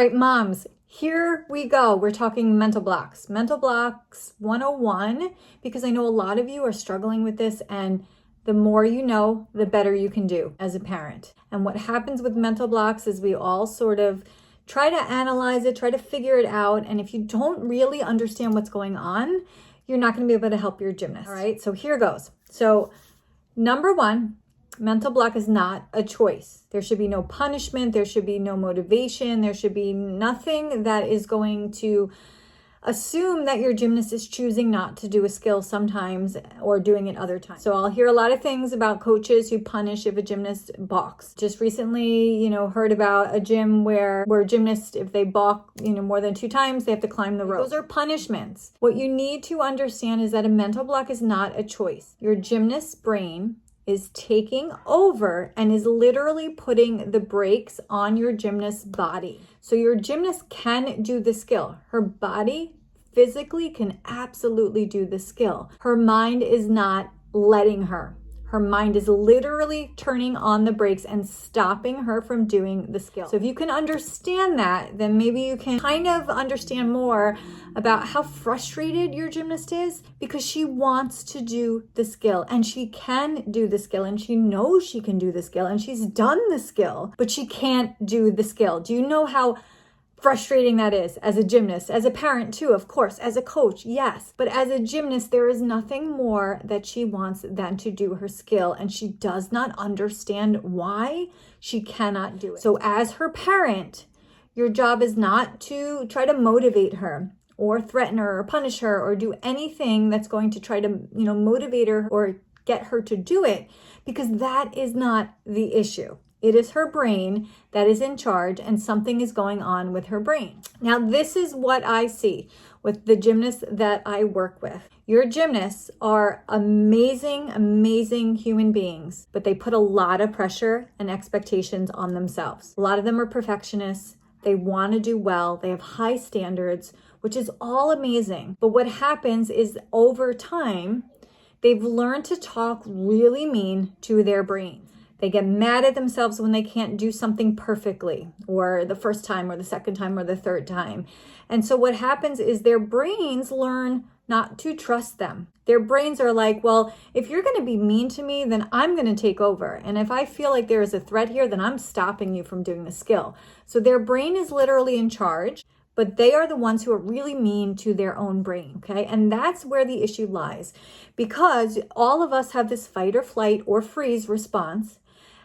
right, moms, here we go. We're talking mental blocks. Mental blocks 101, because I know a lot of you are struggling with this, and the more you know, the better you can do as a parent. And what happens with mental blocks is we all sort of try to analyze it, try to figure it out. And if you don't really understand what's going on, you're not going to be able to help your gymnast. All right, so here goes. So number one, mental block is not a choice. There should be no punishment. There should be no motivation. There should be nothing that is going to assume that your gymnast is choosing not to do a skill sometimes or doing it other times. So I'll hear a lot of things about coaches who punish if a gymnast balks. Just recently, heard about a gym where gymnasts, if they balk, more than 2 times, they have to climb the rope. Those are punishments. What you need to understand is that a mental block is not a choice. Your gymnast's brain is taking over and is literally putting the brakes on your gymnast's body. So your gymnast can do the skill. Her body physically can absolutely do the skill. Her mind is not letting her. Her mind is literally turning on the brakes and stopping her from doing the skill. So if you can understand that, then maybe you can kind of understand more about how frustrated your gymnast is, because she wants to do the skill and she can do the skill and she knows she can do the skill and she's done the skill, but she can't do the skill. Do you know how frustrating that is as a gymnast, as a parent too, of course, as a coach, yes. But as a gymnast, there is nothing more that she wants than to do her skill, and she does not understand why she cannot do it. So as her parent, your job is not to try to motivate her or threaten her or punish her or do anything that's going to try to, motivate her or get her to do it, because that is not the issue. It is her brain that is in charge, and something is going on with her brain. Now, this is what I see with the gymnasts that I work with. Your gymnasts are amazing, amazing human beings, but they put a lot of pressure and expectations on themselves. A lot of them are perfectionists. They want to do well. They have high standards, which is all amazing. But what happens is over time, they've learned to talk really mean to their brains. They get mad at themselves when they can't do something perfectly, or the first time or the second time or the third time. And so what happens is their brains learn not to trust them. Their brains are like, well, if you're going to be mean to me, then I'm going to take over. And if I feel like there is a threat here, then I'm stopping you from doing the skill. So their brain is literally in charge, but they are the ones who are really mean to their own brain, okay? And that's where the issue lies, because all of us have this fight or flight or freeze response.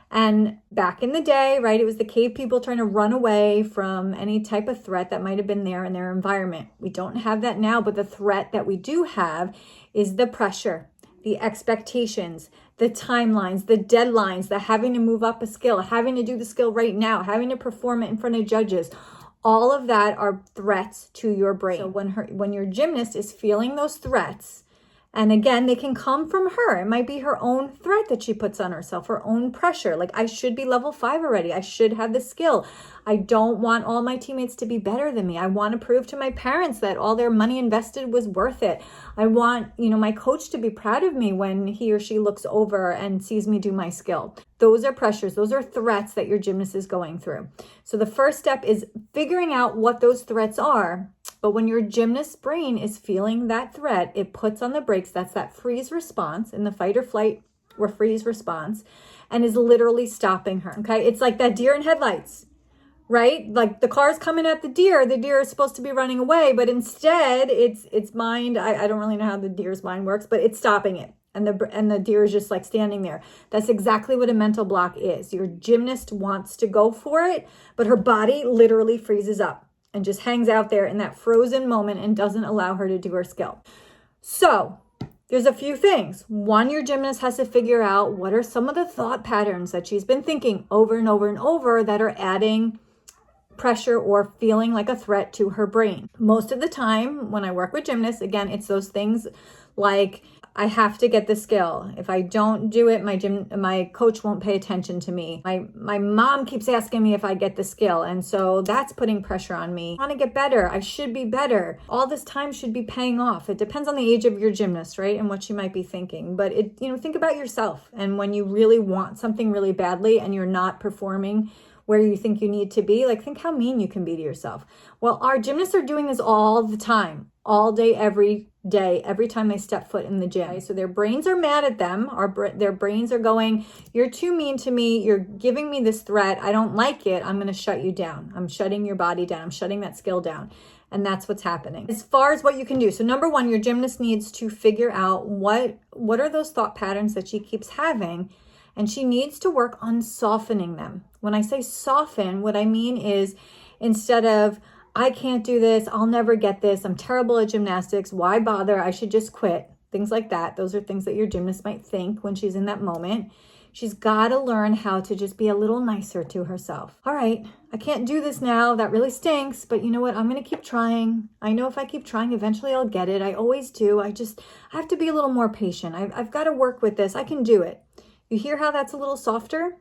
And back in the day, right, it was the cave people trying to run away from any type of threat that might have been there in their environment. We don't have that now, but the threat that we do have is the pressure, the expectations, the timelines, the deadlines, the having to move up a skill, having to do the skill right now, having to perform it in front of judges. All of that are threats to your brain. So when your gymnast is feeling those threats, and again, they can come from her. It might be her own threat that she puts on herself, her own pressure. Like, I should be level 5 already. I should have the skill. I don't want all my teammates to be better than me. I want to prove to my parents that all their money invested was worth it. I want, my coach to be proud of me when he or she looks over and sees me do my skill. Those are pressures. Those are threats that your gymnast is going through. So the first step is figuring out what those threats are. But when your gymnast's brain is feeling that threat, it puts on the brakes. That's that freeze response in the fight or flight or freeze response, and is literally stopping her, okay? It's like that deer in headlights, right? Like the car's coming at the deer is supposed to be running away, but instead its mind, I don't really know how the deer's mind works, but it's stopping it. And the deer is just like standing there. That's exactly what a mental block is. Your gymnast wants to go for it, but her body literally freezes up and just hangs out there in that frozen moment and doesn't allow her to do her skill. So there's a few things. One, your gymnast has to figure out what are some of the thought patterns that she's been thinking over and over and over that are adding pressure or feeling like a threat to her brain. Most of the time when I work with gymnasts, again, it's those things like, I have to get the skill. If I don't do it, my coach won't pay attention to me. My mom keeps asking me if I get the skill. And so that's putting pressure on me. I want to get better. I should be better. All this time should be paying off. It depends on the age of your gymnast, right? And what she might be thinking. But think about yourself. And when you really want something really badly and you're not performing where you think you need to be. Like, think how mean you can be to yourself. Well, our gymnasts are doing this all the time, all day, every time they step foot in the gym. Okay? So their brains are mad at them. Their brains are going, you're too mean to me. You're giving me this threat. I don't like it. I'm going to shut you down. I'm shutting your body down. I'm shutting that skill down. And that's what's happening. As far as what you can do. So number one, your gymnast needs to figure out what are those thought patterns that she keeps having, and she needs to work on softening them. When I say soften, what I mean is, instead of, I can't do this, I'll never get this, I'm terrible at gymnastics, why bother, I should just quit, things like that. Those are things that your gymnast might think when she's in that moment. She's got to learn how to just be a little nicer to herself. All right, I can't do this now. That really stinks, but you know what? I'm going to keep trying. I know if I keep trying, eventually I'll get it. I always do. I have to be a little more patient. I've got to work with this. I can do it. You hear how that's a little softer?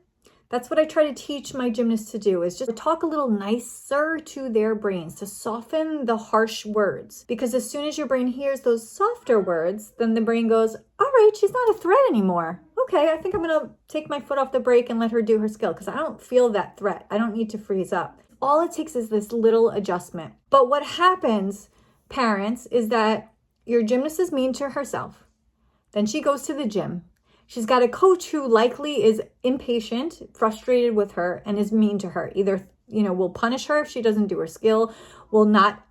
That's what I try to teach my gymnasts to do, is just talk a little nicer to their brains, to soften the harsh words. Because as soon as your brain hears those softer words, then the brain goes, all right, she's not a threat anymore. Okay, I think I'm going to take my foot off the brake and let her do her skill because I don't feel that threat. I don't need to freeze up. All it takes is this little adjustment. But what happens, parents, is that your gymnast is mean to herself. Then she goes to the gym. She's got a coach who likely is impatient, frustrated with her, and is mean to her. Either, will punish her if she doesn't do her skill, will not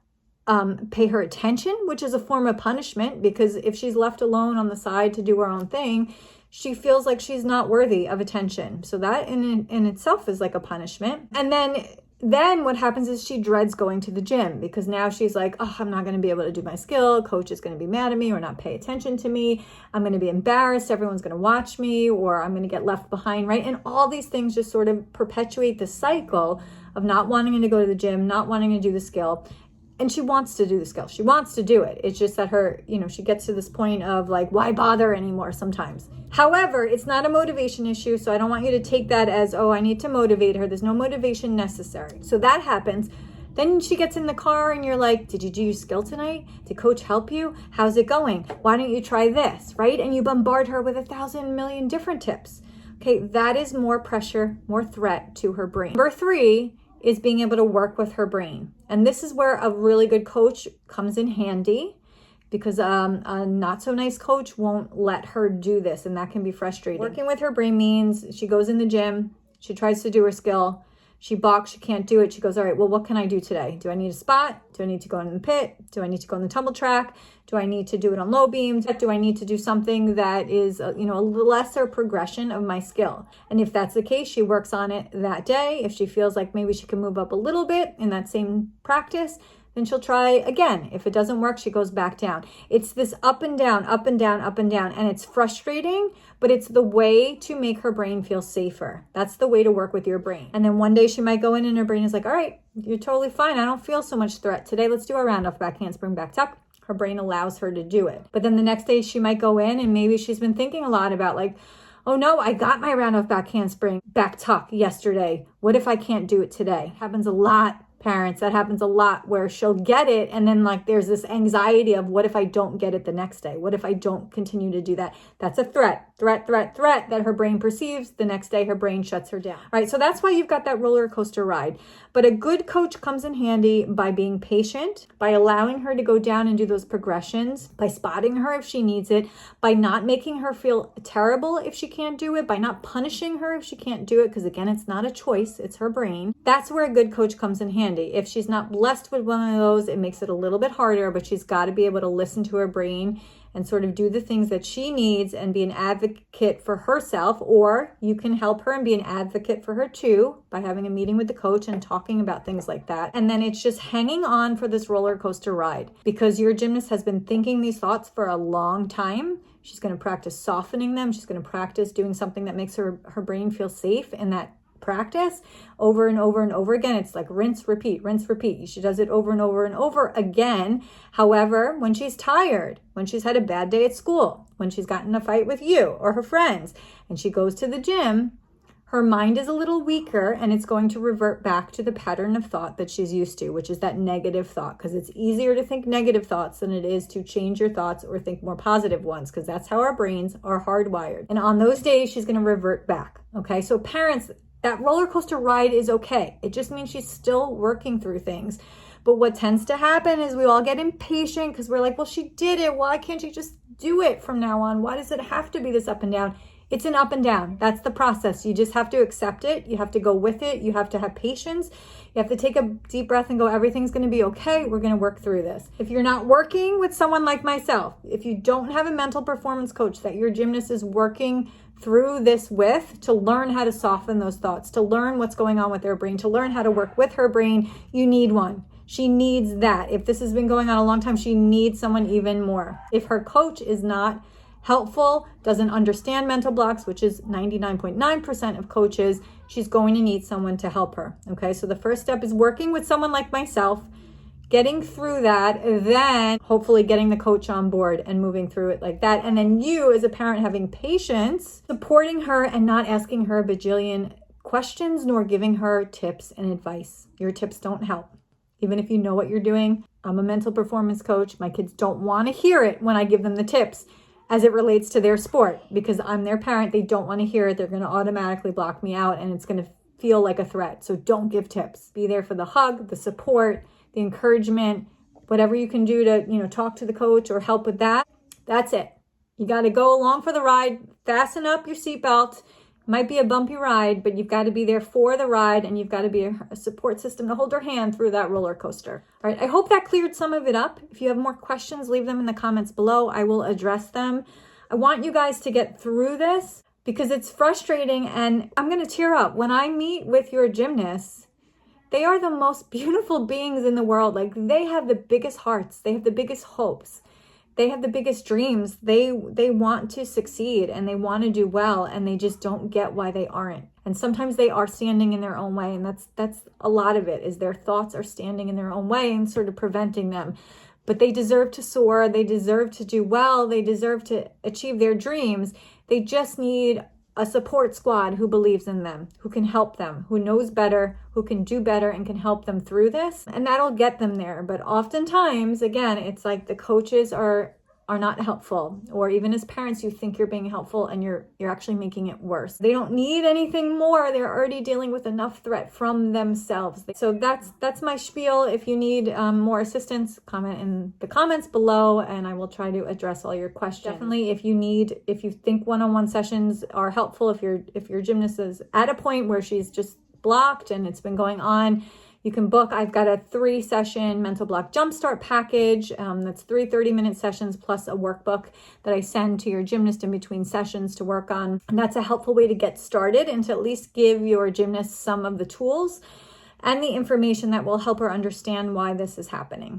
pay her attention, which is a form of punishment, because if she's left alone on the side to do her own thing, she feels like she's not worthy of attention. So that in itself is like a punishment. And then what happens is she dreads going to the gym, because now she's like, oh, I'm not going to be able to do my skill. Coach is going to be mad at me or not pay attention to me. I'm going to be embarrassed. Everyone's going to watch me, or I'm going to get left behind, right? And all these things just sort of perpetuate the cycle of not wanting to go to the gym, not wanting to do the skill. And she wants to do the skill. She wants to do it. It's just that she gets to this point of like, why bother anymore sometimes. However, it's not a motivation issue. So I don't want you to take that as, oh, I need to motivate her. There's no motivation necessary. So that happens. Then she gets in the car and you're like, did you do your skill tonight? Did coach help you? How's it going? Why don't you try this, right? And you bombard her with 1,000 million different tips. Okay, that is more pressure, more threat to her brain. Number 3 is being able to work with her brain. And this is where a really good coach comes in handy, because a not so nice coach won't let her do this, and that can be frustrating. Working with her brain means she goes in the gym, she tries to do her skill, she balks, she can't do it. She goes, all right, well, what can I do today? Do I need a spot? Do I need to go in the pit? Do I need to go on the tumble track? Do I need to do it on low beams? Do I need to do something that is, a lesser progression of my skill? And if that's the case, she works on it that day. If she feels like maybe she can move up a little bit in that same practice, then she'll try again. If it doesn't work, she goes back down. It's this up and down, up and down, up and down. And it's frustrating, but it's the way to make her brain feel safer. That's the way to work with your brain. And then one day she might go in and her brain is like, all right, you're totally fine. I don't feel so much threat today. Let's do a round off back handspring, back tuck. Her brain allows her to do it. But then the next day she might go in and maybe she's been thinking a lot about like, oh no, I got my round off back handspring, back tuck yesterday. What if I can't do it today? Happens a lot. Parents, that happens a lot, where she'll get it and then like there's this anxiety of, what if I don't get it the next day? What if I don't continue to do that? That's a threat that her brain perceives. The next day her brain shuts her down. All right, so that's why you've got that roller coaster ride. But a good coach comes in handy by being patient, by allowing her to go down and do those progressions, by spotting her if she needs it, by not making her feel terrible if she can't do it, by not punishing her if she can't do it, because again, it's not a choice, it's her brain. That's where a good coach comes in handy. If she's not blessed with one of those, it makes it a little bit harder, but she's got to be able to listen to her brain and sort of do the things that she needs and be an advocate for herself, or you can help her and be an advocate for her too by having a meeting with the coach and talking about things like that. And then it's just hanging on for this roller coaster ride, because your gymnast has been thinking these thoughts for a long time. She's going to practice softening them. She's going to practice doing something that makes her brain feel safe in that practice over and over and over again. It's like rinse, repeat. She does it over and over and over again. However, when she's tired, when she's had a bad day at school, when she's gotten in a fight with you or her friends, and she goes to the gym, her mind is a little weaker and it's going to revert back to the pattern of thought that she's used to, which is that negative thought, because it's easier to think negative thoughts than it is to change your thoughts or think more positive ones, because that's how our brains are hardwired. And on those days, she's going to revert back. Okay, so parents, That roller coaster ride is okay. It just means she's still working through things. But what tends to happen is we all get impatient because we're like, well, she did it. Why can't she just do it from now on? Why does it have to be this up and down? It's an up and down. That's the process. You just have to accept it. You have to go with it. You have to have patience. You have to take a deep breath and go, everything's going to be okay. We're going to work through this. If you're not working with someone like myself, if you don't have a mental performance coach that your gymnast is working through this with, to learn how to soften those thoughts, to learn what's going on with their brain, to learn how to work with her brain, you need one. She needs that. If this has been going on a long time, she needs someone even more. If her coach is not helpful, doesn't understand mental blocks, which is 99.9% of coaches, she's going to need someone to help her. Okay, so the first step is working with someone like myself, getting through that, then hopefully getting the coach on board and moving through it like that. And then you as a parent having patience, supporting her and not asking her a bajillion questions nor giving her tips and advice. Your tips don't help. Even if you know what you're doing, I'm a mental performance coach. My kids don't want to hear it when I give them the tips as it relates to their sport because I'm their parent. They don't want to hear it. They're going to automatically block me out and it's going to feel like a threat. So don't give tips. Be there for the hug, the support, the encouragement, whatever you can do to, talk to the coach or help with that. That's it. You got to go along for the ride, fasten up your seatbelt. Might be a bumpy ride, but you've got to be there for the ride and you've got to be a support system to hold her hand through that roller coaster. All right, I hope that cleared some of it up. If you have more questions, leave them in the comments below. I will address them. I want you guys to get through this because it's frustrating and I'm going to tear up. When I meet with your gymnasts, they are the most beautiful beings in the world. Like they have the biggest hearts. They have the biggest hopes. They have the biggest dreams. They want to succeed and they want to do well and they just don't get why they aren't. And sometimes they are standing in their own way and that's a lot of it is their thoughts are standing in their own way and sort of preventing them. But they deserve to soar. They deserve to do well. They deserve to achieve their dreams. They just need a support squad who believes in them, who can help them, who knows better, who can do better and can help them through this. And that'll get them there. But oftentimes, again, it's like the coaches are not helpful, or even as parents, you think you're being helpful and you're actually making it worse. They don't need anything more. They're already dealing with enough threat from themselves. So that's my spiel. If you need more assistance, comment in the comments below and I will try to address all your questions. Definitely, if you think one-on-one sessions are helpful, if your gymnast is at a point where she's just blocked and it's been going on, you can book. I've got a 3-session mental block jumpstart package. That's 3 30-minute sessions plus a workbook that I send to your gymnast in between sessions to work on. And that's a helpful way to get started and to at least give your gymnast some of the tools and the information that will help her understand why this is happening.